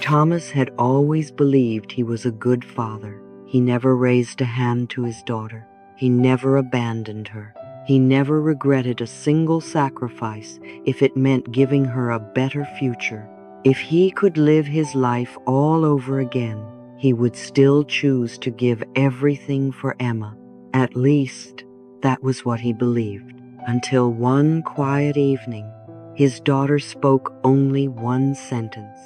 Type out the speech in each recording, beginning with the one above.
Thomas had always believed he was a good father. He never raised a hand to his daughter. He never abandoned her. He never regretted a single sacrifice if it meant giving her a better future. If he could live his life all over again, he would still choose to give everything for Emma. At least, that was what he believed. Until one quiet evening, his daughter spoke only one sentence.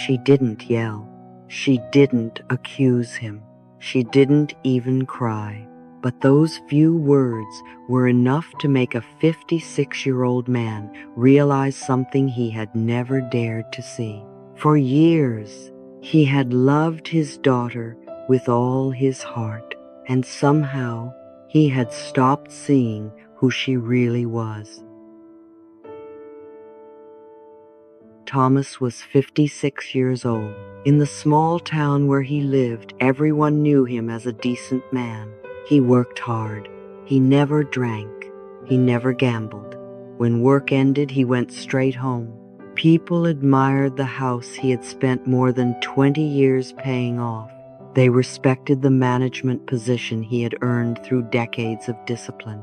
She didn't yell. She didn't accuse him. She didn't even cry. But those few words were enough to make a 56-year-old man realize something he had never dared to see. For years, he had loved his daughter with all his heart, and somehow he had stopped seeing who she really was. Thomas was 56 years old. In the small town where he lived, everyone knew him as a decent man. He worked hard. He never drank. He never gambled. When work ended, he went straight home. People admired the house he had spent more than 20 years paying off. They respected the management position he had earned through decades of discipline.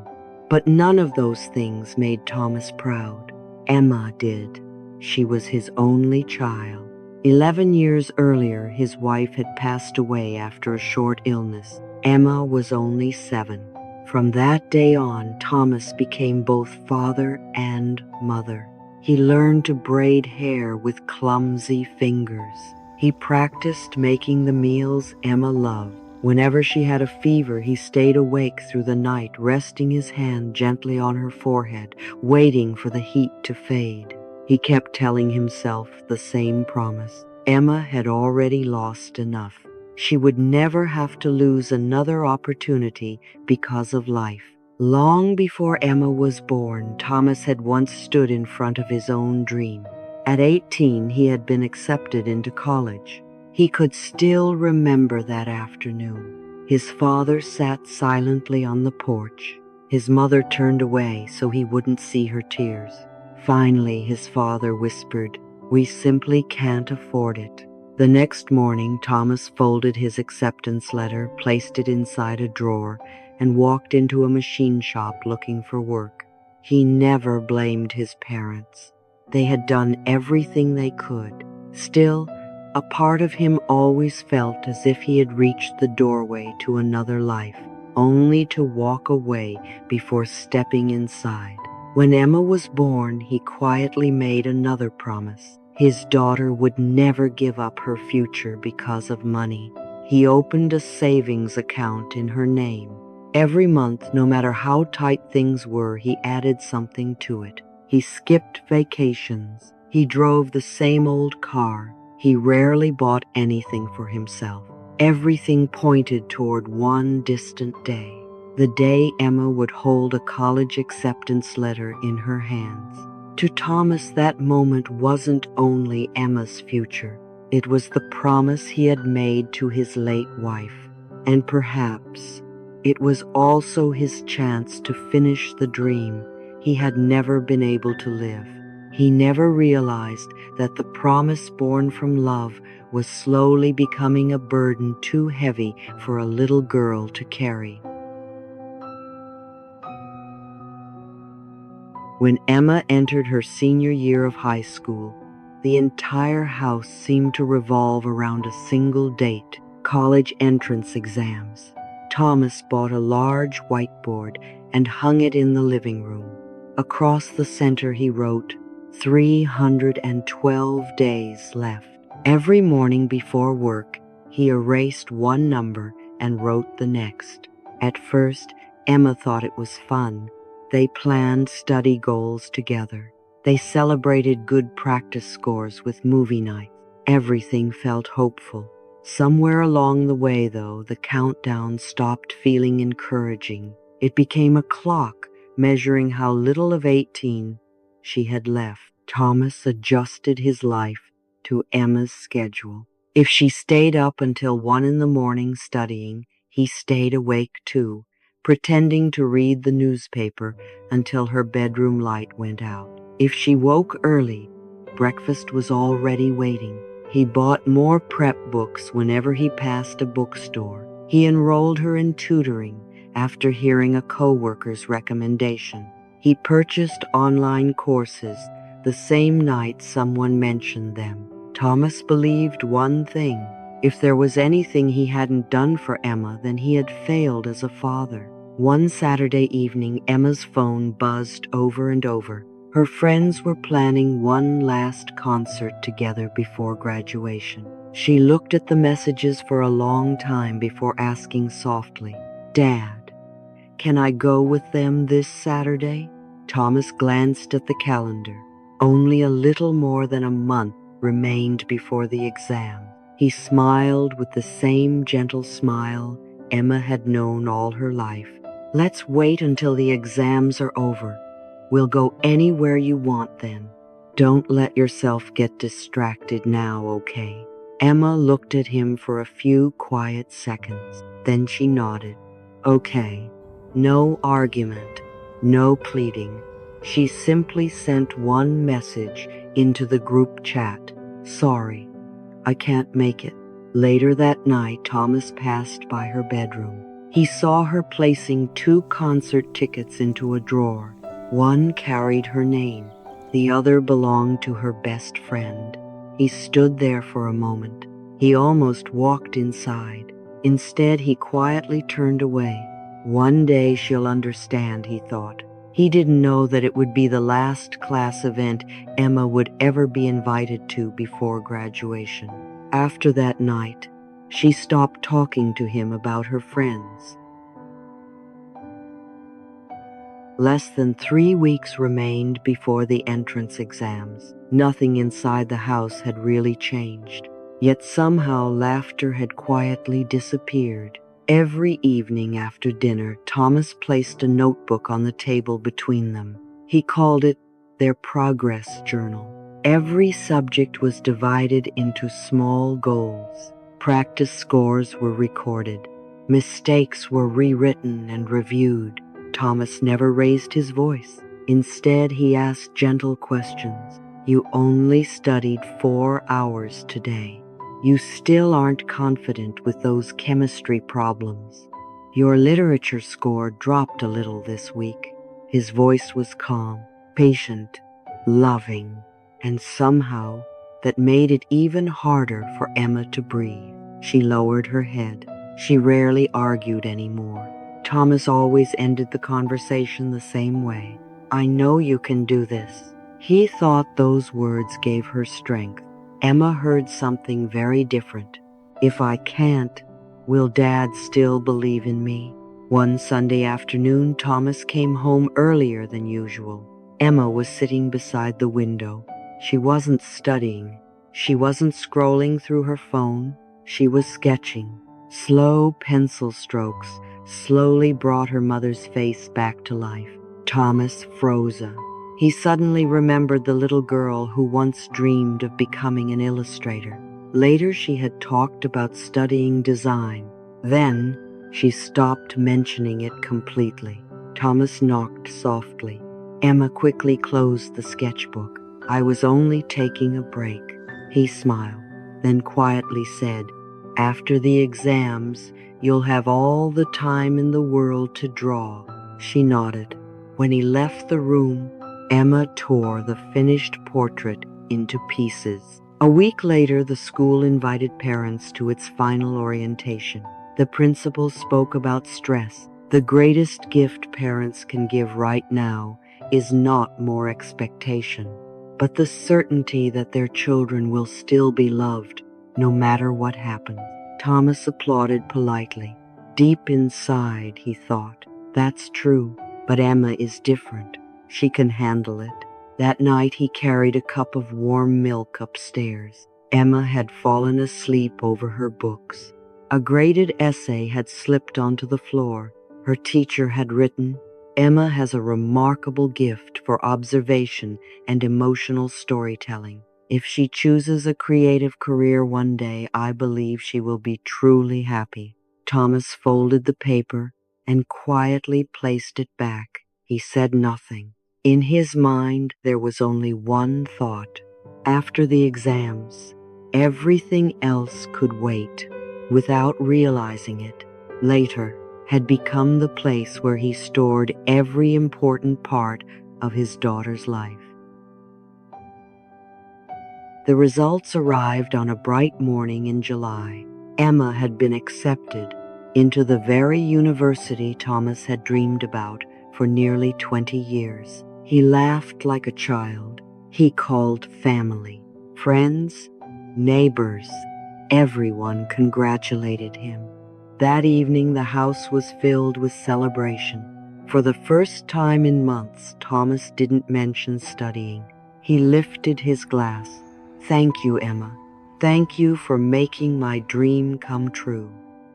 But none of those things made Thomas proud. Emma did. She was his only child. 11 years earlier, his wife had passed away after a short illness. Emma was only 7. From that day on, Thomas became both father and mother. He learned to braid hair with clumsy fingers. He practiced making the meals Emma loved. Whenever she had a fever, he stayed awake through the night, resting his hand gently on her forehead, waiting for the heat to fade. He kept telling himself the same promise. Emma had already lost enough. She would never have to lose another opportunity because of life. Long before Emma was born, Thomas had once stood in front of his own dream. At 18, he had been accepted into college. He could still remember that afternoon. His father sat silently on the porch. His mother turned away so he wouldn't see her tears. Finally, his father whispered, "We simply can't afford it." The next morning, Thomas folded his acceptance letter, placed it inside a drawer, and walked into a machine shop looking for work. He never blamed his parents. They had done everything they could. Still, a part of him always felt as if he had reached the doorway to another life, only to walk away before stepping inside. When Emma was born, he quietly made another promise. His daughter would never give up her future because of money. He opened a savings account in her name. Every month, no matter how tight things were, he added something to it. He skipped vacations. He drove the same old car. He rarely bought anything for himself. Everything pointed toward one distant day. The day Emma would hold a college acceptance letter in her hands. To Thomas, that moment wasn't only Emma's future. It was the promise he had made to his late wife. And perhaps it was also his chance to finish the dream he had never been able to live. He never realized that the promise born from love was slowly becoming a burden too heavy for a little girl to carry. When Emma entered her senior year of high school, the entire house seemed to revolve around a single date: college entrance exams. Thomas bought a large whiteboard and hung it in the living room. Across the center he wrote, 312 days left. Every morning before work, he erased one number and wrote the next. At first, Emma thought it was fun. They planned study goals together. They celebrated good practice scores with movie nights. Everything felt hopeful. Somewhere along the way, though, the countdown stopped feeling encouraging. It became a clock measuring how little of 18 she had left. Thomas adjusted his life to Emma's schedule. If she stayed up until 1 in the morning studying, he stayed awake too, pretending to read the newspaper until her bedroom light went out. If she woke early, breakfast was already waiting. He bought more prep books whenever he passed a bookstore. He enrolled her in tutoring after hearing a coworker's recommendation. He purchased online courses the same night someone mentioned them. Thomas believed one thing: if there was anything he hadn't done for Emma, then he had failed as a father. One Saturday evening, Emma's phone buzzed over and over. Her friends were planning one last concert together before graduation. She looked at the messages for a long time before asking softly, "Dad, can I go with them this Saturday?" Thomas glanced at the calendar. Only a little more than a month remained before the exam. He smiled with the same gentle smile Emma had known all her life. "Let's wait until the exams are over. We'll go anywhere you want then. Don't let yourself get distracted now, okay?" Emma looked at him for a few quiet seconds. Then she nodded. "Okay." No argument, no pleading. She simply sent one message into the group chat: "Sorry, I can't make it." Later that night, Thomas passed by her bedroom. He saw her placing 2 concert tickets into a drawer. One carried her name, the other belonged to her best friend. He stood there for a moment. He almost walked inside. Instead, he quietly turned away. One day she'll understand, he thought. He didn't know that it would be the last class event Emma would ever be invited to before graduation. After that night, she stopped talking to him about her friends. Less than 3 weeks remained before the entrance exams. Nothing inside the house had really changed. Yet somehow laughter had quietly disappeared. Every evening after dinner, Thomas placed a notebook on the table between them. He called it their progress journal. Every subject was divided into small goals. Practice scores were recorded. Mistakes were rewritten and reviewed. Thomas never raised his voice. Instead, he asked gentle questions. "You only studied 4 hours today. You still aren't confident with those chemistry problems. Your literature score dropped a little this week." His voice was calm, patient, loving, and somehow that made it even harder for Emma to breathe. She lowered her head. She rarely argued anymore. Thomas always ended the conversation the same way: "I know you can do this." He thought those words gave her strength. Emma heard something very different. "If I can't, will Dad still believe in me?" One Sunday afternoon, Thomas came home earlier than usual. Emma was sitting beside the window. She wasn't studying. She wasn't scrolling through her phone. She was sketching. Slow pencil strokes slowly brought her mother's face back to life. Thomas froze. He suddenly remembered the little girl who once dreamed of becoming an illustrator. Later, she had talked about studying design. Then, she stopped mentioning it completely. Thomas knocked softly. Emma quickly closed the sketchbook. "I was only taking a break." He smiled, then quietly said, "After the exams, you'll have all the time in the world to draw." She nodded. When he left the room, Emma tore the finished portrait into pieces. A week later, the school invited parents to its final orientation. The principal spoke about stress. "The greatest gift parents can give right now is not more expectation, but the certainty that their children will still be loved, no matter what happens." Thomas applauded politely. Deep inside, he thought, "That's true, but Emma is different. She can handle it." That night, he carried a cup of warm milk upstairs. Emma had fallen asleep over her books. A graded essay had slipped onto the floor. Her teacher had written, "Emma has a remarkable gift for observation and emotional storytelling. If she chooses a creative career one day, I believe she will be truly happy." Thomas folded the paper and quietly placed it back. He said nothing. In his mind, there was only one thought. After the exams, everything else could wait. Without realizing it, later had become the place where he stored every important part of his daughter's life. The results arrived on a bright morning in July. Emma had been accepted into the very university Thomas had dreamed about for nearly 20 years. He laughed like a child. He called family, friends, neighbors. Everyone congratulated him. That evening, the house was filled with celebration. For the first time in months, Thomas didn't mention studying. He lifted his glass. "Thank you, Emma. Thank you for making my dream come true."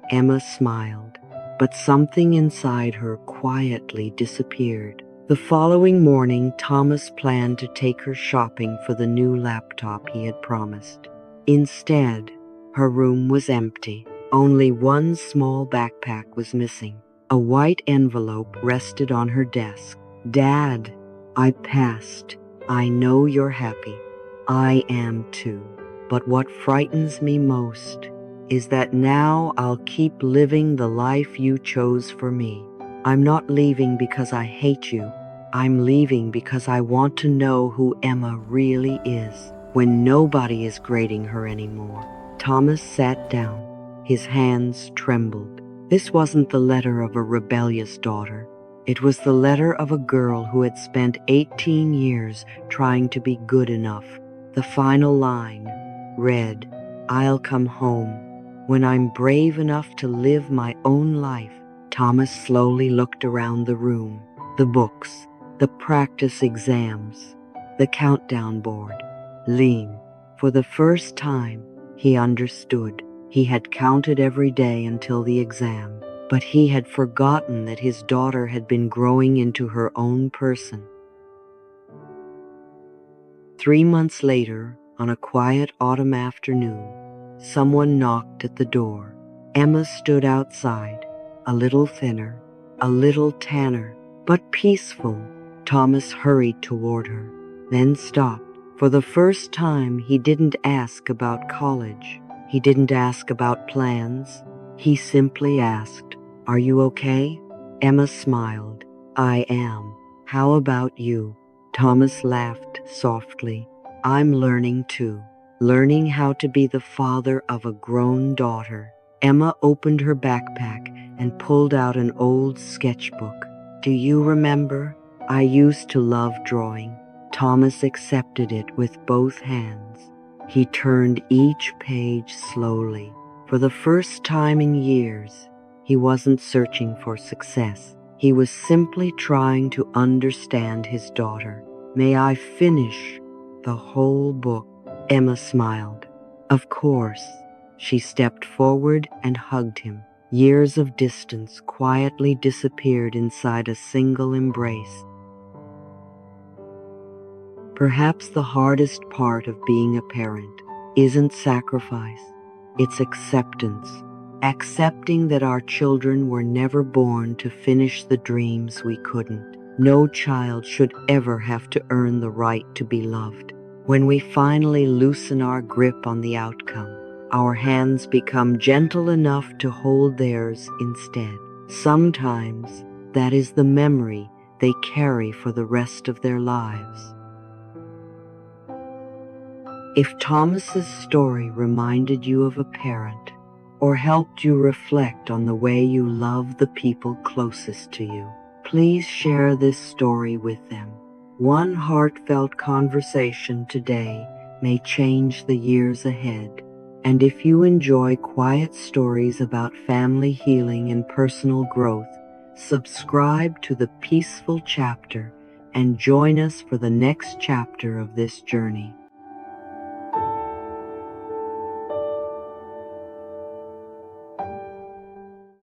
Emma smiled, but something inside her quietly disappeared. The following morning, Thomas planned to take her shopping for the new laptop he had promised. Instead, her room was empty. Only one small backpack was missing. A white envelope rested on her desk. "Dad, I passed. I know you're happy. I am too. But what frightens me most is that now I'll keep living the life you chose for me. I'm not leaving because I hate you. I'm leaving because I want to know who Emma really is when nobody is grading her anymore." Thomas sat down. His hands trembled. This wasn't the letter of a rebellious daughter. It was the letter of a girl who had spent 18 years trying to be good enough. The final line read, "I'll come home when I'm brave enough to live my own life." Thomas slowly looked around the room. The books, the practice exams, the countdown board. Lean. For the first time, he understood. He had counted every day until the exam, but he had forgotten that his daughter had been growing into her own person. 3 months later, on a quiet autumn afternoon, someone knocked at the door. Emma stood outside, a little thinner, a little tanner, but peaceful. Thomas hurried toward her, then stopped. For the first time, he didn't ask about college. He didn't ask about plans. He simply asked, "Are you okay?" Emma smiled. "I am. How about you?" Thomas laughed softly. "I'm learning too. Learning how to be the father of a grown daughter." Emma opened her backpack and pulled out an old sketchbook. "Do you remember? I used to love drawing." Thomas accepted it with both hands. He turned each page slowly. For the first time in years, he wasn't searching for success. He was simply trying to understand his daughter. "May I finish the whole book?" Emma smiled. "Of course." She stepped forward and hugged him. Years of distance quietly disappeared inside a single embrace. Perhaps the hardest part of being a parent isn't sacrifice, it's acceptance. Accepting that our children were never born to finish the dreams we couldn't. No child should ever have to earn the right to be loved. When we finally loosen our grip on the outcome, our hands become gentle enough to hold theirs instead. Sometimes that is the memory they carry for the rest of their lives. If Thomas's story reminded you of a parent or helped you reflect on the way you love the people closest to you, please share this story with them. One heartfelt conversation today may change the years ahead. And if you enjoy quiet stories about family healing and personal growth, subscribe to The Peaceful Chapter and join us for the next chapter of this journey.